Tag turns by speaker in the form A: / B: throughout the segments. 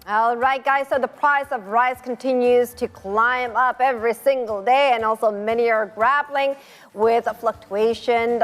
A: All right, guys, so the price of rice continues to climb up every single day, and also many are grappling with a fluctuating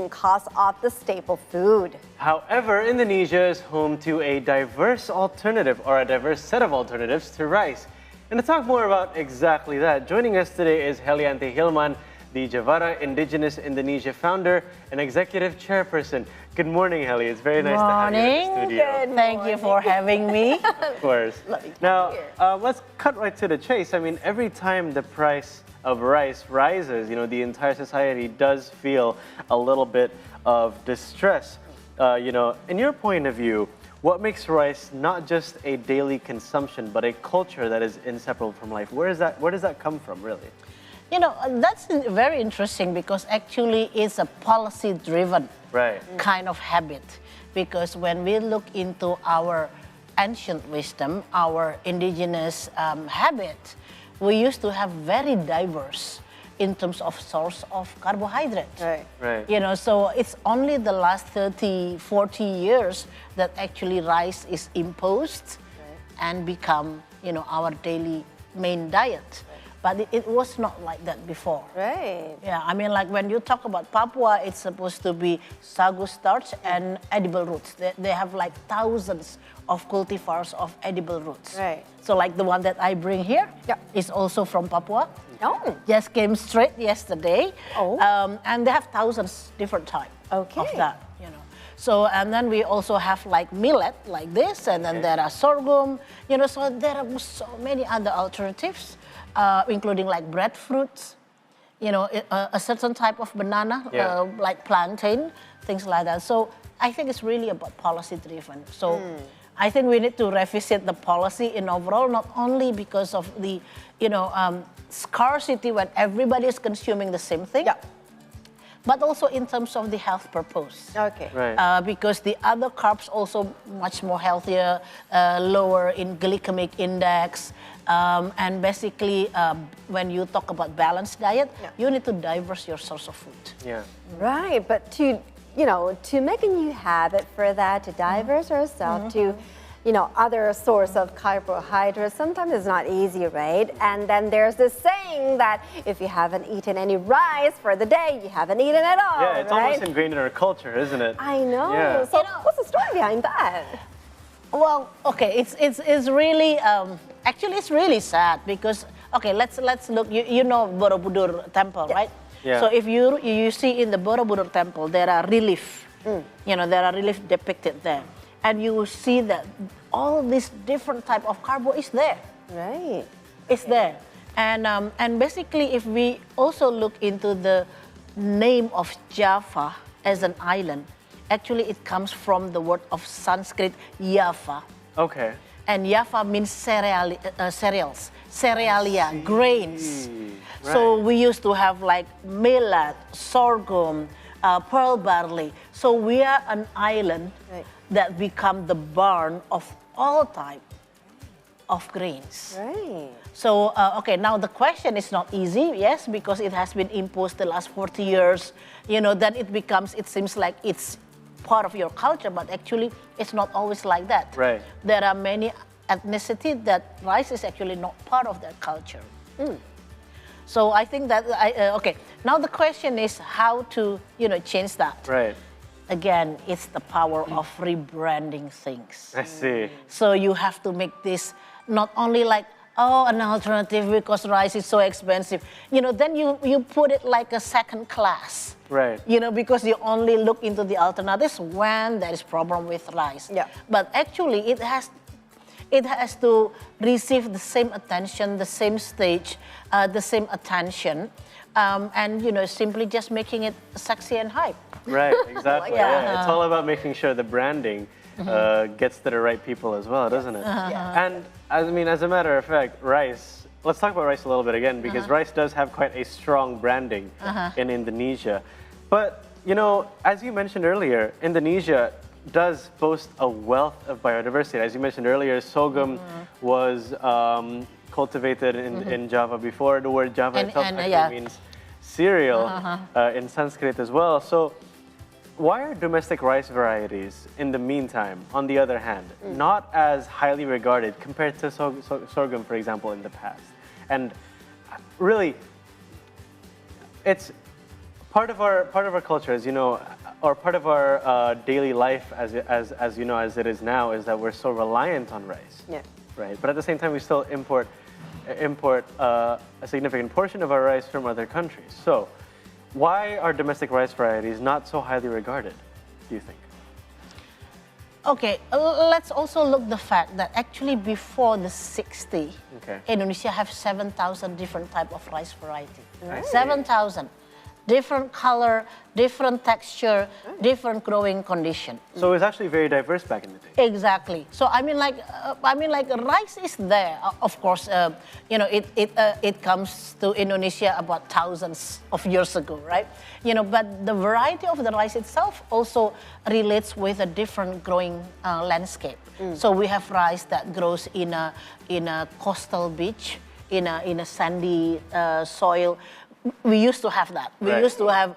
A: cost of the staple food.
B: However, Indonesia is home to a diverse alternative, or a diverse set of alternatives to rice. And to talk more about exactly that, joining us today is Helianti Hilman, the Javara Indigenous Indonesia founder and executive chairperson. Good morning, Heli. It's very nice to have you in the studio.
C: Thank you for having me.
B: Of course. Now, let's cut right to the chase. I mean, every time the price of rice rises, the entire society does feel a little bit of distress. In your point of view, what makes rice not just a daily consumption, but a culture that is inseparable from life? Where does that come from, really?
C: That's very interesting because actually it's a policy-driven kind of habit. Because when we look into our ancient wisdom, our indigenous habit, we used to have very diverse in terms of source of carbohydrate.
B: Right.
C: So it's only the last 30, 40 years that actually rice is imposed and become, our daily main diet. But it was not like that before.
A: Right.
C: Yeah, I mean, like when you talk about Papua, it's supposed to be sagu starch and edible roots. They have like thousands of cultivars of edible roots.
A: Right.
C: So like the one that I bring here is also from Papua.
A: Oh.
C: Just came straight yesterday.
A: Oh.
C: And they have thousands different types of
A: Okay.
C: that, So, and then we also have like millet like this, and then there are sorghum, so there are so many other alternatives. Including like breadfruits, a certain type of banana, like plantain, things like that. So I think it's really about policy driven. So I think we need to revisit the policy in overall, not only because of the, scarcity when everybody is consuming the same thing, but also in terms of the health purpose.
A: Okay.
B: Right.
C: Because the other carbs also much more healthier, lower in glycemic index. And basically, when you talk about balanced diet, you need to diverse your source of food.
B: Yeah.
A: Right, but to make a new habit for that, to diverse yourself to, other source of carbohydrates, sometimes it's not easy, right? And then there's this saying that if you haven't eaten any rice for the day, you haven't eaten at all.
B: Yeah, it's almost ingrained in our culture, isn't it?
A: I know.
B: Yeah.
A: So what's the story behind that?
C: Well, okay, it's really actually it's really sad because let's look. You know Borobudur Temple, right?
B: Yeah.
C: So if you see in the Borobudur Temple, there are relief. There are relief depicted there, and you will see that all this different type of carbo is there.
A: Right.
C: It's there, and basically, if we also look into the name of Java as an island. Actually, it comes from the word of Sanskrit, Yava.
B: Okay.
C: And Yava means cereals, cerealia, grains.
B: Right.
C: So we used to have like millet, sorghum, pearl barley. So we are an island that become the barn of all type of grains.
A: Right.
C: So, now the question is not easy, yes, because it has been imposed the last 40 years. Then it seems like it's part of your culture, but actually it's not always like that.
B: Right.
C: There are many ethnicities that rice is actually not part of their culture. So I think that, now the question is how to, change that.
B: Right.
C: Again, it's the power of rebranding things.
B: I see.
C: So you have to make this not only like, an alternative because rice is so expensive. Then you put it like a second class.
B: Right.
C: Because you only look into the alternatives when there is problem with rice.
A: Yeah.
C: But actually it has to receive the same attention, the same stage, the same attention, and simply just making it sexy and hype.
B: Right, exactly. Yeah. It's all about making sure the branding gets to the right people as well, doesn't it? And as a matter of fact, rice, let's talk about rice a little bit again, because rice does have quite a strong branding in Indonesia. But, as you mentioned earlier, Indonesia does boast a wealth of biodiversity. As you mentioned earlier, sorghum was cultivated in Java before. The word Java itself actually means cereal in Sanskrit as well. So why are domestic rice varieties, in the meantime, on the other hand, not as highly regarded compared to sorghum, for example, in the past? And really, it's part of our culture, as you know, or part of our daily life, as you know, as it is now, is that we're so reliant on rice.
A: Yeah.
B: Right. But at the same time, we still import a significant portion of our rice from other countries. So, why are domestic rice varieties not so highly regarded, do you think?
C: Okay, let's also look the fact that actually before the 60s, Indonesia have 7,000 different type of rice variety.
B: Right.
C: 7,000. Different color, different texture, different growing condition.
B: So it was actually very diverse back in the day.
C: Exactly. So I mean, like rice is there. Of course, you know, it comes to Indonesia about thousands of years ago, right? You know, but the variety of the rice itself also relates with a different growing landscape. So we have rice that grows in a coastal beach, in a sandy soil. We used to have that. We used to have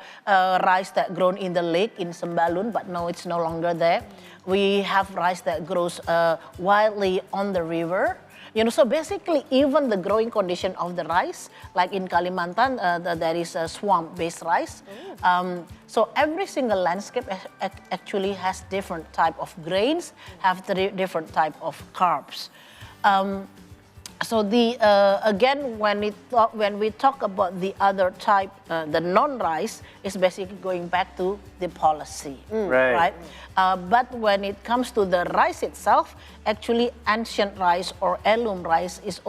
C: rice that grown in the lake in Sembalun, but now it's no longer there. We have rice that grows wildly on the river. You know, so basically, even the growing condition of the rice, like in Kalimantan, there is a swamp-based rice. So every single landscape actually has different type of grains, have different type of carbs. So again, when we talk about the other type, the non-rice, is basically going back to the policy, right? But when it comes to the rice itself, actually ancient rice or heirloom rice is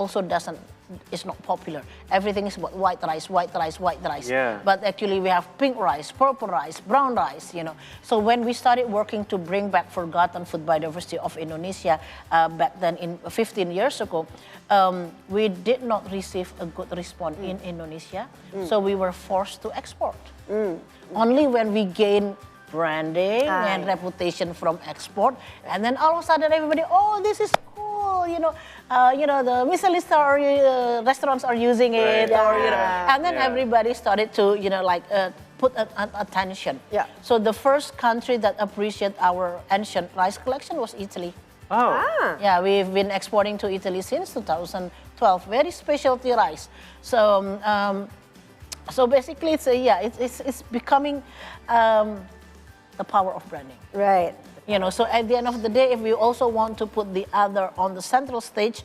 C: not popular. Everything is about white rice, white rice, white rice.
B: Yeah.
C: But actually we have pink rice, purple rice, brown rice, you know. So when we started working to bring back forgotten food biodiversity of Indonesia back then in 15 years ago, we did not receive a good response in Indonesia. So we were forced to export. Only when we gain branding and reputation from export, and then all of a sudden everybody, oh, this is cool, you know, the Michelin star restaurants are using it, or you know, and then everybody started to, you know, like put attention. So the first country that appreciated our ancient rice collection was Italy. Yeah, we've been exporting to Italy since 2012. Very specialty rice. So so basically, it's becoming the power of branding.
A: Right.
C: You know, so at the end of the day, if we also want to put the other on the central stage,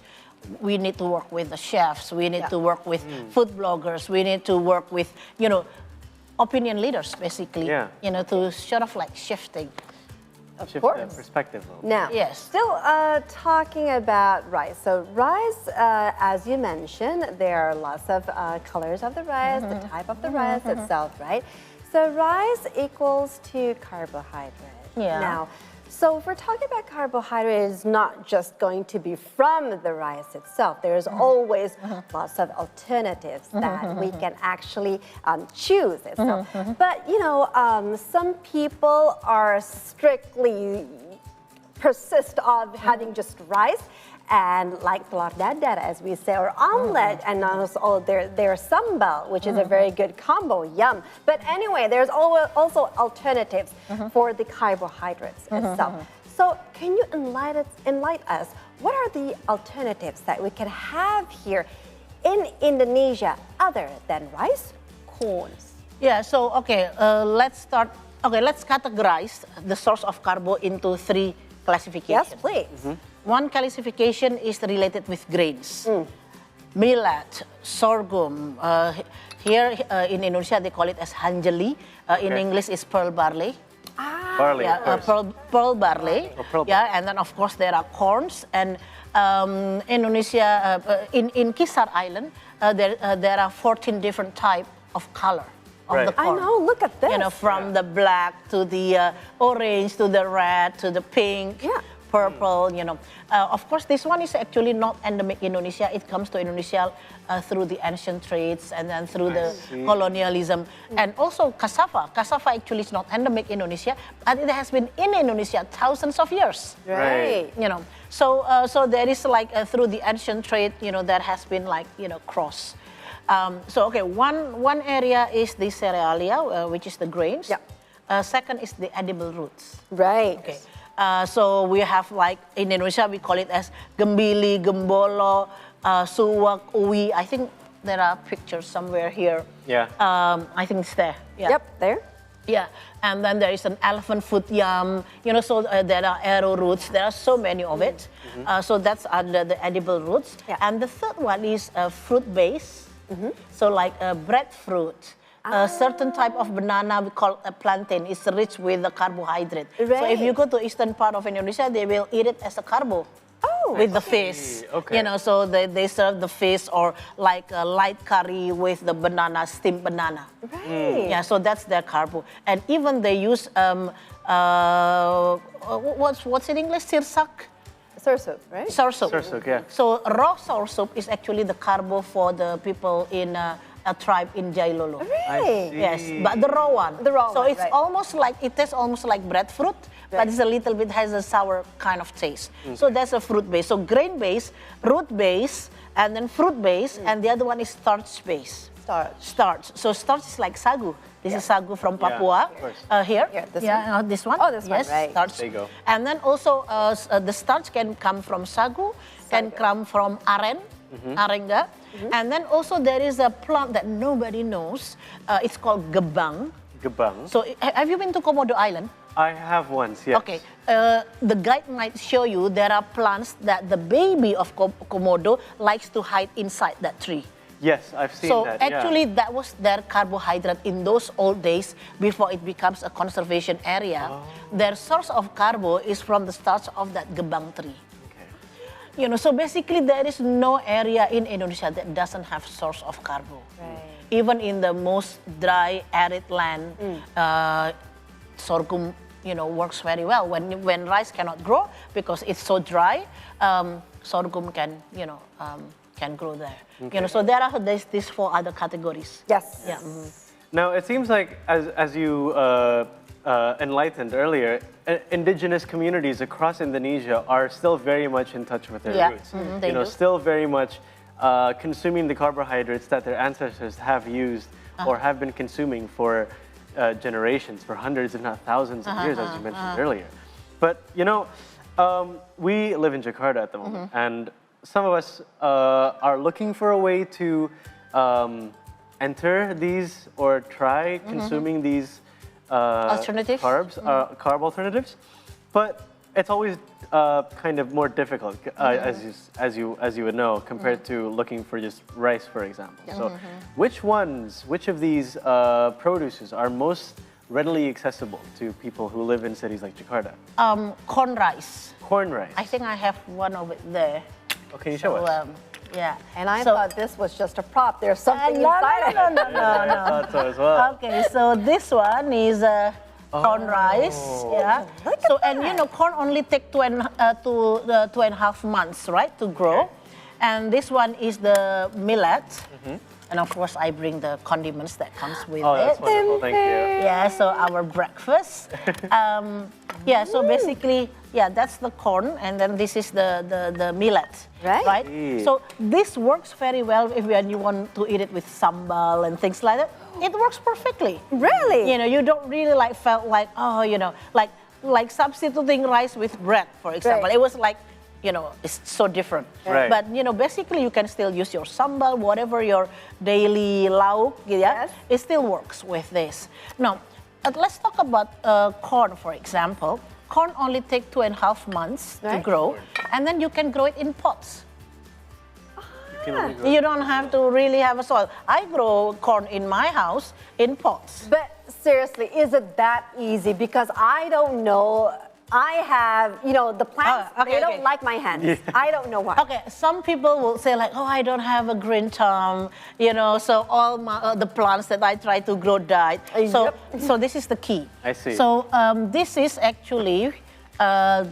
C: we need to work with the chefs, we need to work with food bloggers, we need to work with, you know, opinion leaders, basically, you know, to sort of like shifting.
A: Of course.
B: Perspective.
A: Now, still talking about rice. So rice, as you mentioned, there are lots of colors of the rice, the type of the rice itself, right? So rice equals to carbohydrate. Now, so if we're talking about carbohydrate, it's not just going to be from the rice itself. There's always lots of alternatives that we can actually choose itself. But, you know, some people are strictly persist on having just rice, and like telur dadar, as we say, or omelet, and also there's sambal, which is a very good combo, yum. But anyway, there's also alternatives for the carbohydrates itself. So can you enlighten us, what are the alternatives that we can have here in Indonesia other than rice, corns?
C: Yeah, so okay, let's categorize the source of carbo into 3 classifications.
A: Yes, please.
C: One classification is related with grains. Millet, sorghum. Here in Indonesia, they call it as hanjeli. In English, it's pearl barley.
B: Barley,
C: pearl barley. And then of course there are corns. And Indonesia, in Kisar Island, there are 14 different types of color. Of the corn.
A: I know, look at this.
C: You know, from the black to the orange to the red to the pink. Purple, you know. Of course, this one is actually not endemic Indonesia. It comes to Indonesia through the ancient trades and then through the colonialism. And also cassava. Cassava actually is not endemic Indonesia, but it has been in Indonesia thousands of years.
A: Right.
C: You know, so there is like through the ancient trade, you know, that has been like, you know, cross. So okay, one area is the cerealia, which is the grains. Second is the edible roots.
A: Right.
C: Okay. So we have like in Indonesia we call it as gembili, gembolo, suwak, uwi. I think there are pictures somewhere here.
B: Yeah.
C: I think it's there. Yeah.
A: Yep, there.
C: Yeah, and then there is an elephant foot yam, so there are arrow roots, there are so many of it. So that's under the edible roots.
A: Yeah.
C: And the third one is fruit base, so like breadfruit. A certain type of banana we call a plantain is rich with the carbohydrate. So if you go to eastern part of Indonesia, they will eat it as a carbo. With the fish,
B: Okay.
C: So they serve the fish or like a light curry with the banana, steamed banana.
A: Right.
C: Yeah, so that's their carbo. And even they use, what's in English, sirsak?
A: Sour right?
C: Sour soup.
B: Sorsuk, yeah.
C: So raw sour soup is actually the carbo for the people in a tribe in Jailolo.
A: Really?
C: Yes, but the raw one.
A: The raw
C: so
A: one,
C: it's
A: right.
C: almost like, it tastes almost like breadfruit, but it's a little bit, has a sour kind of taste. So that's a fruit base. So grain base, root base, and then fruit base, and the other one is starch base. Starch. So starch is like sagu. This is sagu from Papua.
B: of course.
C: Here.
A: Yeah, this
C: one. This one.
A: Oh, this one,
C: yes,
A: right.
C: Starch.
B: There you go.
C: And then also the starch can come from sagu, can come from aren, arenga. And then also there is a plant that nobody knows. It's called gebang.
B: Gebang.
C: So have you been to Komodo Island?
B: I have once, yes.
C: Okay, the guide might show you there are plants that the baby of Komodo likes to hide inside that tree.
B: Yes, I've seen
C: So
B: that. yeah.
C: actually that was their carbohydrate in those old days before it becomes a conservation area. Their source of carbo is from the starch of that gebang tree.
B: Okay.
C: So basically there is no area in Indonesia that doesn't have source of carbo.
A: Right.
C: Even in the most dry, arid land, sorghum, works very well. When rice cannot grow because it's so dry, sorghum can grow there. So there are these 4 other categories.
A: Yes.
C: Yeah.
B: Now, it seems like, as you enlightened earlier, indigenous communities across Indonesia are still very much in touch with their roots.
C: They do.
B: Still very much consuming the carbohydrates that their ancestors have used or have been consuming for generations, for hundreds, if not thousands of years, as you mentioned earlier. But, we live in Jakarta at the moment, and some of us are looking for a way to enter these or try consuming these
C: Alternatives?
B: carb alternatives, but it's always kind of more difficult, as you would know, compared to looking for just rice, for example. So, which of these produces are most readily accessible to people who live in cities like Jakarta?
C: Corn rice.
B: Corn rice.
C: I think I have one of it there.
B: Oh, can you show us?
C: Yeah.
A: And I thought this was just a prop. There's something
C: no,
A: inside of it.
B: I thought so as well.
C: Okay, so this one is corn rice. Yeah. So and corn only take 2.5 months, right, to grow. And this one is the millet. And of course, I bring the condiments that comes with
B: Oh,
C: it.
B: that's wonderful. Thank you.
C: Yeah, so our breakfast. So basically, that's the corn, and then this is the millet.
A: Right.
C: So this works very well when you want to eat it with sambal and things like that. It works perfectly.
A: Really?
C: You don't really felt like, like substituting rice with bread, for example.
A: Right.
C: It was like, it's so different.
B: Right.
C: But, basically you can still use your sambal, whatever your daily lauk,
A: Yes.
C: it still works with this. Now, let's talk about corn, for example. Corn only take 2.5 months to
A: Right.
C: grow, and then you can grow it in pots.
B: You can only grow-
C: You don't have to really have a soil. I grow corn in my house in pots.
A: But seriously, is it that easy? Because I don't know. I have, the plants, they don't like my hands. I don't know why.
C: Okay, some people will say like, oh, I don't have a green thumb, so all the plants that I try to grow died. So this is the key.
B: I see.
C: So this is actually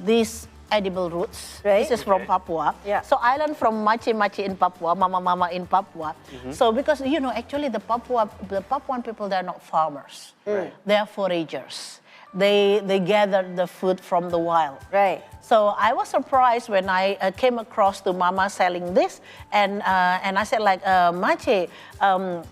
C: these edible roots.
A: Right.
C: This is from Papua.
A: Yeah.
C: So I learned from Machi in Papua, Mama in Papua. So because, actually the Papuan people, they're not farmers.
B: Right.
C: They are foragers. They gathered the food from the wild.
A: Right.
C: So I was surprised when I came across to Mama selling this, and I said like, Mache,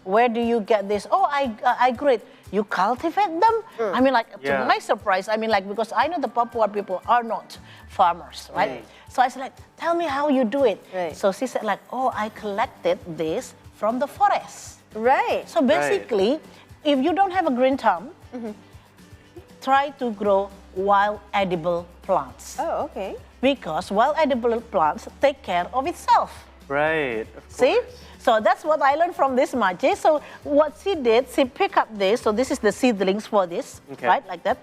C: where do you get this? Oh, I grew it. you cultivate them. I mean, like, to
B: Yeah.
C: my surprise, I mean, like, because I know the Papua people are not farmers, right? So I said, like, tell me how you do it.
A: Right.
C: So she said, like, oh, I collected this from the forest.
A: Right.
C: So basically, if you don't have a green thumb, try to grow wild edible plants.
A: Oh, okay.
C: Because wild edible plants take care of itself.
B: Right. Of
C: See?
B: course.
C: So that's what I learned from this Maji. So what she did, she picked up this. So this is the seedlings for this, right? Like that.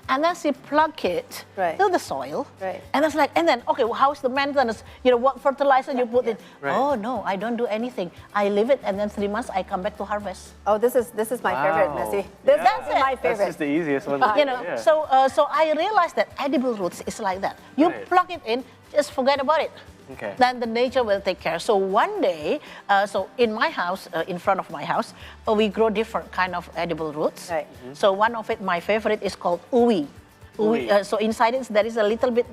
C: And then she plug it to the soil.
A: Right.
C: And it's like, and then, okay, well, how's the maintenance? You know, what fertilizer you put in?
B: Right.
C: Oh, no, I don't do anything. I leave it, and then 3 months, I come back to harvest.
A: Oh, this is my favorite,
B: Wow.
A: Missy.
B: Yeah.
C: That's
A: is
C: it.
A: my
B: That's
A: favorite.
B: just the easiest one.
C: You know,
B: Yeah.
C: so I realized that edible roots is like that. You
B: Right.
C: plug it in, just forget about it.
B: Okay.
C: Then the nature will take care. So one day, so in my house, in front of my house, we grow different kind of edible roots.
A: Right.
C: So one of it, my favorite, is called uwi.
B: Uwi.
C: So inside it, there is a little bit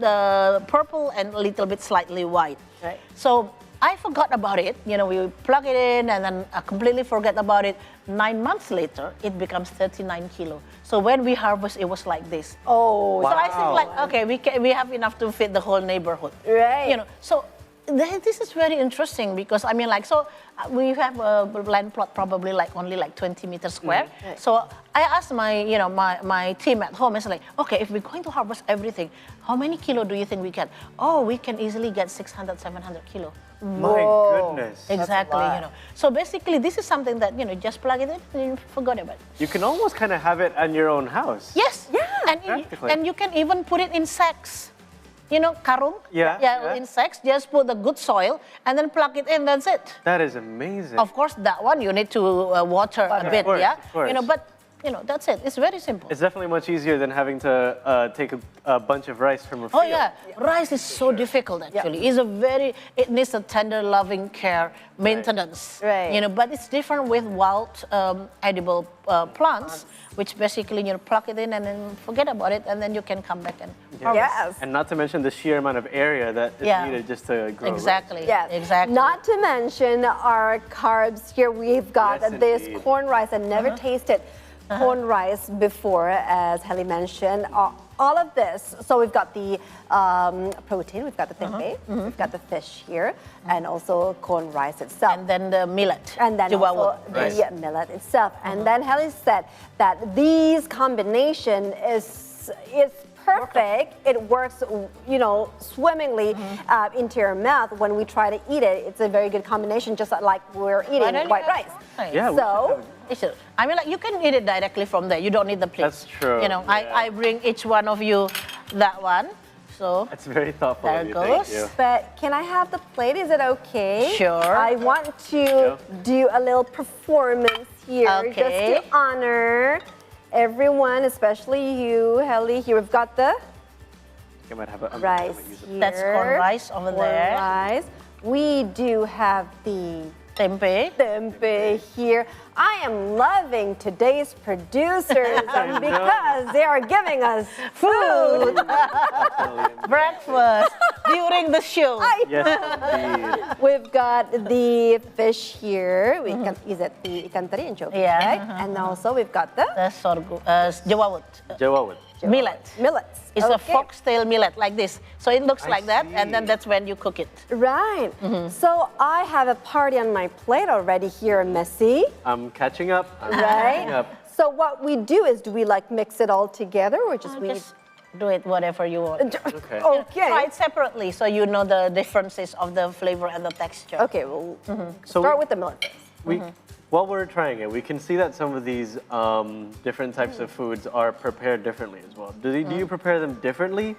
C: purple and a little bit slightly white.
A: Right.
C: So I forgot about it. You know, we plug it in and then I completely forget about it. 9 months later, it becomes 39 kilo. So when we harvest, it was like this.
A: Oh,
C: So I think
B: Wow.
C: like, okay, we have enough to feed the whole neighborhood.
A: Right.
C: You know, so this is very interesting because I mean, like, so we have a land plot probably like only like 20 meters square.
A: Right.
C: So I asked my team at home, it's like, okay, if we're going to harvest everything, how many kilo do you think we get? Oh, we can easily get 600, 700 kilo.
B: My
A: Whoa.
B: goodness.
C: Exactly,
A: lot.
C: you know. So basically, this is something that, you know, just plug it in and you forgot about it.
B: You can almost kind of have it in your own house.
C: Yes.
A: Yeah,
B: practically.
C: And you can even put it in sacks. You know, karung?
B: Yeah.
C: In sacks. Just put the good soil and then plug it in, that's it.
B: That is amazing.
C: Of course, that one you need to water a bit,
B: course,
C: yeah?
B: of course.
C: You know, but, you know, that's it. It's very simple.
B: It's definitely much easier than having to take a bunch of rice from a field.
C: Oh yeah, rice is so difficult actually. It needs a tender, loving care, maintenance.
A: Right.
C: You know, but it's different with wild edible plants, which basically you plug it in and then forget about it, and then you can come back and harvest.
A: Yes.
B: And not to mention the sheer amount of area that is
C: Yeah.
B: needed just to grow.
C: Exactly.
A: Yes.
C: Exactly.
A: Not to mention our carbs here. We've got
B: Yes,
A: this
B: indeed.
A: corn rice. I never tasted corn rice before, as Heli mentioned. All of this. So we've got the protein, we've got the tempeh, we've got the fish here, and also corn rice itself.
C: And then the millet.
A: And then
C: Jawa
A: also
C: wood.
A: the millet itself. And then Heli said that these combination is perfect. It works, you know, swimmingly into your mouth. When we try to eat it, it's a very good combination, just like we're eating
C: Why don't you
A: white
C: have
A: rice.
C: rice?
B: Yeah, we
A: So,
B: should have it.
C: It should. I mean, like, you can eat it directly from there. You don't need the plate.
B: That's true,
C: You know,
B: yeah.
C: I bring each one of you that one. So,
B: That's very thoughtful
C: There
B: of you.
C: goes.
B: Thank you.
A: but can I have the plate? Is it okay?
C: Sure.
A: I want to do a little performance here, just
C: Okay.
A: to honor everyone, especially you, Heli. Here we've got the
B: I might have a
A: rice here.
C: That's corn rice over
A: Corn
C: there.
A: rice. We do have the
C: tempeh.
A: tempeh here. I am loving today's producers because they are giving us food.
C: Breakfast during the show.
B: Yes, indeed.
A: We've got the fish here. We can, is it the ikan teri and choki,
C: Yeah.
A: right? And also we've got the
C: The sorghum, Jawa wood.
B: Jawa wood.
C: Millet.
A: millets.
C: It's a
A: Okay.
C: foxtail millet like this. So it looks
B: I
C: like that, and then
B: see.
C: that's when you cook it.
A: Right. So I have a party on my plate already here, Missy.
B: I'm catching up. I'm
A: Right?
B: catching up.
A: So what we do is, do we like mix it all together or just we?
C: Just do it whatever you want.
B: Okay.
A: Okay.
C: Try it separately so you know the differences of the flavor and the texture.
A: Okay, we'll
B: So
A: start with the millet first.
B: we, while we're trying it, we can see that some of these different types of foods are prepared differently as well. Do you prepare them differently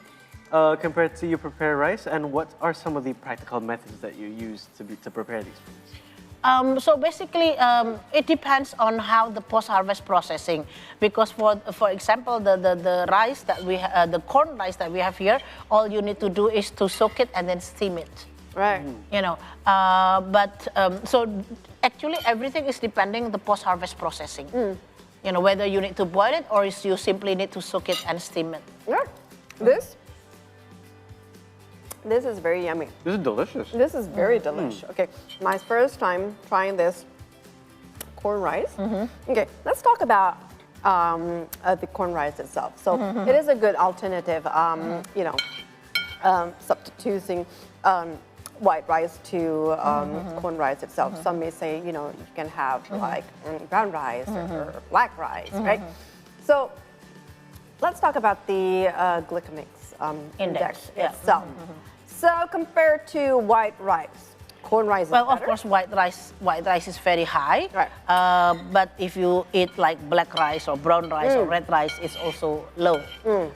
B: compared to you prepare rice? And what are some of the practical methods that you use to prepare these foods?
C: So basically, it depends on how the post-harvest processing. Because for example, the rice that the corn rice that we have here, all you need to do is to soak it and then steam it.
A: Right.
C: You know, so actually everything is depending the post-harvest processing. You know, whether you need to boil it or you simply need to soak it and steam it.
A: Yeah. This is very yummy.
B: This is delicious.
A: This is very delicious. Okay, my first time trying this corn rice. Okay, let's talk about the corn rice itself. So it is a good alternative, you know, substituting white rice to corn rice itself. Some may say, you know, you can have like brown rice or black rice, right? So let's talk about the glycemic index itself. So compared to white rice, corn rice is
C: Well,
A: better?
C: of course, white rice is very high.
A: Right.
C: But if you eat like black rice or brown rice or red rice, it's also low.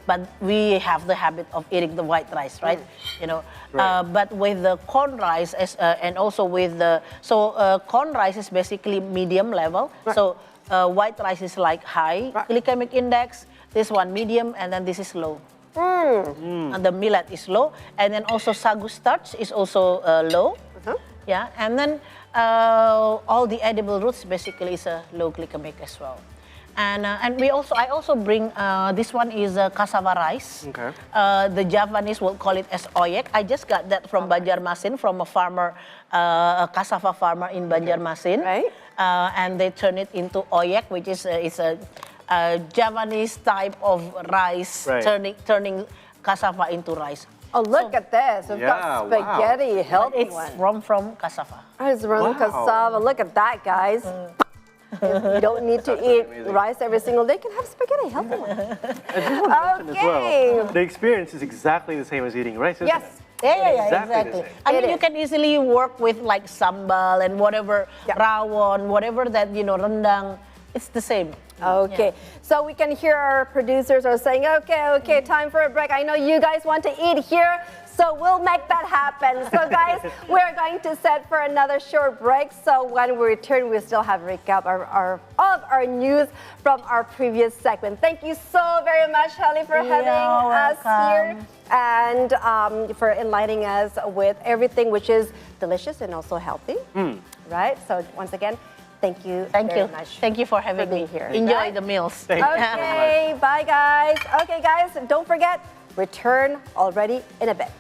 C: But we have the habit of eating the white rice, right? You know.
B: Right.
C: But with the corn rice, and also with the corn rice is basically medium level.
A: Right.
C: So white rice is like high glycemic index. This one medium, and then this is low. And the millet is low, and then also sagu starch is also low. Yeah, and then all the edible roots basically is a low glycemic as well. And I also bring this one is cassava rice.
B: Okay.
C: The Javanese will call it as oyek. I just got that from Banjarmasin, from a farmer, a cassava farmer in Banjarmasin.
A: Right.
C: And they turn it into oyek, which is a Javanese type of rice, turning cassava into rice.
A: Oh, look at this. We've got spaghetti, healthy
C: It's
A: one.
C: from cassava.
A: It's from cassava. Look at that, guys. You don't need to eat rice every single day. You can have spaghetti, healthy one.
B: I just want to mention as well, the experience is exactly the same as eating rice, isn't
A: Yes.
B: it?
C: Yeah,
B: Exactly the
C: exactly.
B: same.
C: I mean,
A: It
C: you
A: is.
C: can easily work with like sambal and whatever, rawon, whatever that, you know, rendang. It's the same.
A: Okay, so we can hear our producers are saying, okay, time for a break. I know you guys want to eat here, so we'll make that happen. So guys, we're going to set for another short break. So when we return, we still have a recap of our news from our previous segment. Thank you so very much, Heli, for having us here and for enlightening us with everything which is delicious and also healthy, right? So once again, thank you very much.
C: Thank you for having me
A: here.
C: Enjoy the meals.
A: Okay, bye guys. Okay guys, don't forget, return already in a bit.